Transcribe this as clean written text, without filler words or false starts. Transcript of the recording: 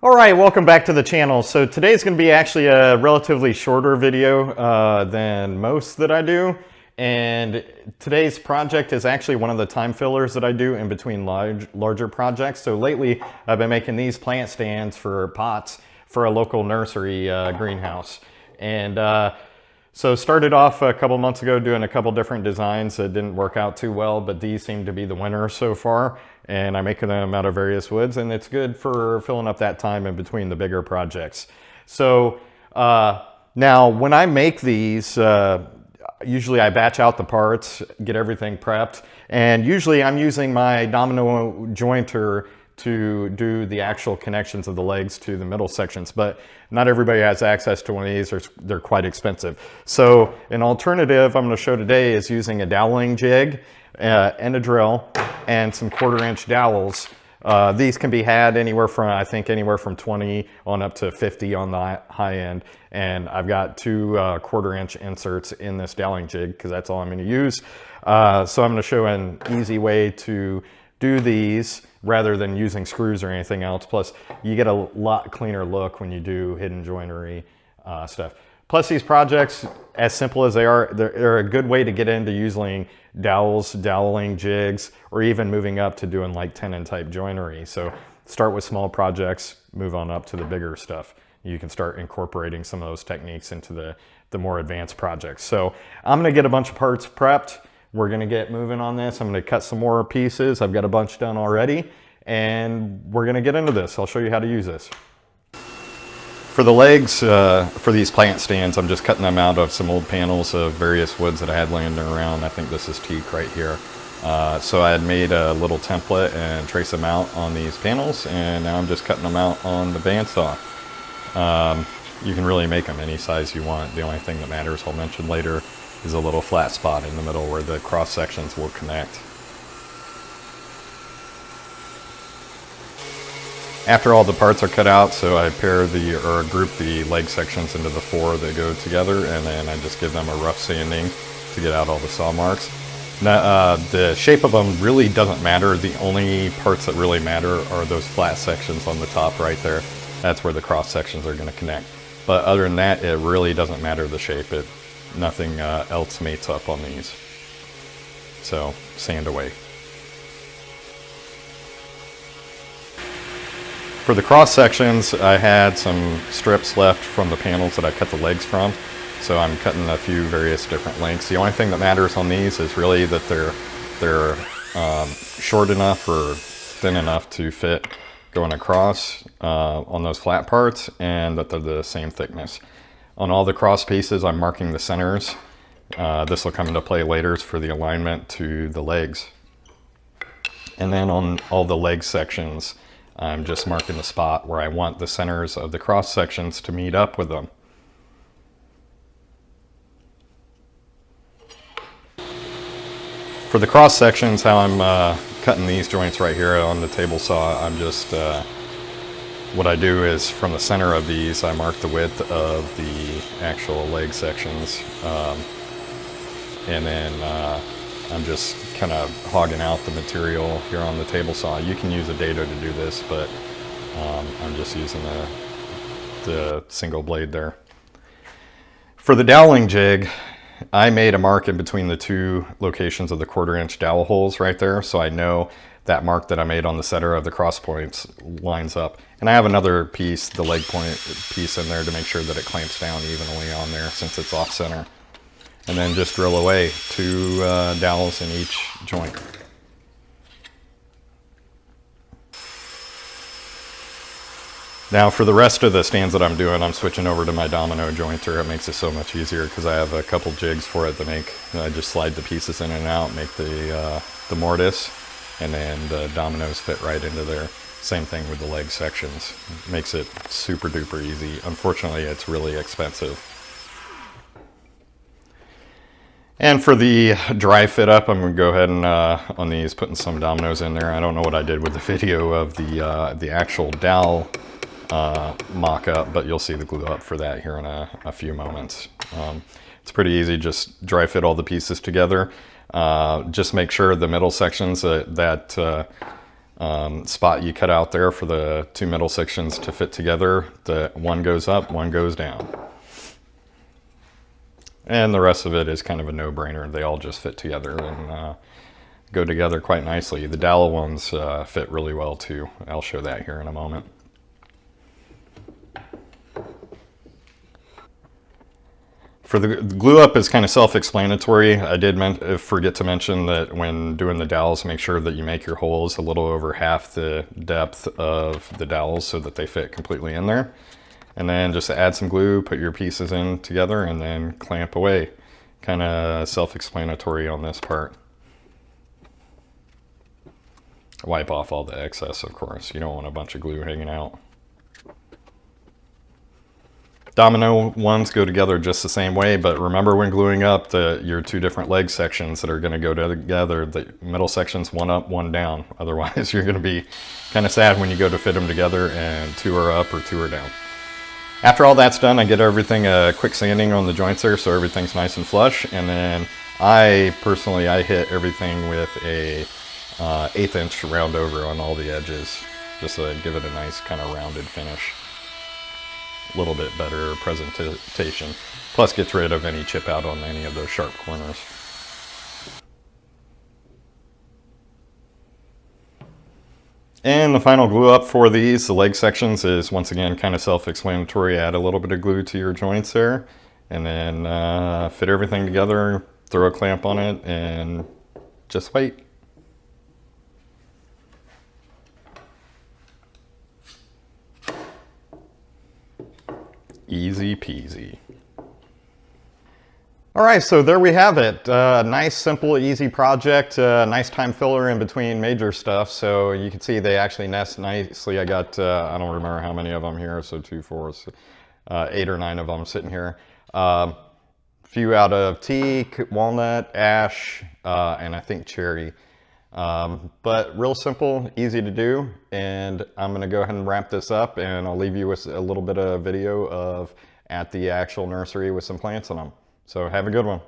All right, welcome back to the channel. So today's going to be actually a relatively shorter video than most that I do. And today's project is actually one of the time fillers that I do in between larger projects. So lately I've been making these plant stands for pots for a local nursery greenhouse. And so started off a couple months ago doing a couple different designs that didn't work out too well, but these seem to be the winner so far. And I'm making them out of various woods, and it's good for filling up that time in between the bigger projects. So now when I make these, usually I batch out the parts, get everything prepped, and usually I'm using my domino jointer to do the actual connections of the legs to the middle sections, but not everybody has access to one of these. They're quite expensive. So an alternative I'm going to show today is using a doweling jig and a drill and some 1/4-inch dowels. These can be had anywhere from, I think, anywhere from 20 on up to 50 on the high end. And I've got two 1/4-inch inserts in this doweling jig because that's all I'm going to use. So I'm going to show an easy way to do these rather than using screws or anything else. Plus, you get a lot cleaner look when you do hidden joinery stuff. Plus, these projects, as simple as they are, they're a good way to get into using dowels, doweling jigs, or even moving up to doing like tenon type joinery. So start with small projects, move on up to the bigger stuff. You can start incorporating some of those techniques into the more advanced projects. So I'm gonna get a bunch of parts prepped. We're gonna get moving on this. I'm gonna cut some more pieces. I've got a bunch done already, and we're gonna get into this. I'll show you how to use this. For the legs, for these plant stands, I'm just cutting them out of some old panels of various woods that I had laying around. I think this is teak right here. So I had made a little template and traced them out on these panels, and now I'm just cutting them out on the bandsaw. You can really make them any size you want. The only thing that matters, I'll mention later, is a little flat spot in the middle where the cross sections will connect. After all the parts are cut out, so I group the leg sections into the 4 that go together, and then I just give them a rough sanding to get out all the saw marks. Now, the shape of them really doesn't matter. The only parts that really matter are those flat sections on the top right there. That's where the cross sections are going to connect. But other than that, it really doesn't matter the shape. Nothing else mates up on these. So sand away. For the cross sections, I had some strips left from the panels that I cut the legs from. So I'm cutting a few various different lengths. The only thing that matters on these is really that they're short enough or thin enough to fit going across on those flat parts, and that they're the same thickness. On all the cross pieces, I'm marking the centers. This will come into play later for the alignment to the legs. And then on all the leg sections, I'm just marking the spot where I want the centers of the cross sections to meet up with them. For the cross sections, how I'm cutting these joints right here on the table saw, I'm just, what I do is from the center of these, I mark the width of the actual leg sections. And then I'm just kind of hogging out the material here on the table saw. You can use a dado to do this, but I'm just using the single blade there. For the doweling jig, I made a mark in between the 2 locations of the 1/4-inch dowel holes right there, so I know that mark that I made on the center of the cross points lines up. And I have another piece, the leg point piece, in there to make sure that it clamps down evenly on there since it's off center. And then just drill away 2 dowels in each joint. Now for the rest of the stands that I'm doing, I'm switching over to my domino jointer. It makes it so much easier because I have a couple jigs for it to make. I just slide the pieces in and out, make the mortise, and then the dominoes fit right into there. Same thing with the leg sections. It makes it super duper easy. Unfortunately, it's really expensive. And for the dry fit up, I'm going to go ahead and on these, putting some dominoes in there. I don't know what I did with the video of the actual dowel mock-up, but you'll see the glue up for that here in a few moments. It's pretty easy, just dry fit all the pieces together. Just make sure the middle sections that spot you cut out there for the two middle sections to fit together. The one goes up, one goes down. And the rest of it is kind of a no-brainer. They all just fit together and go together quite nicely. The dowel ones fit really well too. I'll show that here in a moment. For the glue up is kind of self-explanatory. I did forget to mention that when doing the dowels, make sure that you make your holes a little over half the depth of the dowels so that they fit completely in there. And then just add some glue, put your pieces in together, and then clamp away. Kind of self-explanatory on this part. Wipe off all the excess, of course. You don't want a bunch of glue hanging out. Domino ones go together just the same way, but remember when gluing up your two different leg sections that are going to go together, the middle section's one up, one down. Otherwise, you're going to be kind of sad when you go to fit them together and two are up or two are down. After all that's done, I get everything quick sanding on the joints there so everything's nice and flush. And then I hit everything with a 1/8 inch round over on all the edges, just to give it a nice kind of rounded finish. A little bit better presentation, plus gets rid of any chip out on any of those sharp corners. And the final glue up for these, the leg sections, is once again kind of self-explanatory. Add a little bit of glue to your joints there, and then fit everything together, throw a clamp on it, and just wait. Easy peasy. All right, so there we have it. Nice, simple, easy project. Nice time filler in between major stuff. So you can see they actually nest nicely. I got, I don't remember how many of them here. So 2, 4, 8 or 9 of them sitting here. Few out of teak, walnut, ash, and I think cherry. But real simple, easy to do. And I'm gonna go ahead and wrap this up, and I'll leave you with a little bit of video of at the actual nursery with some plants in them. So have a good one.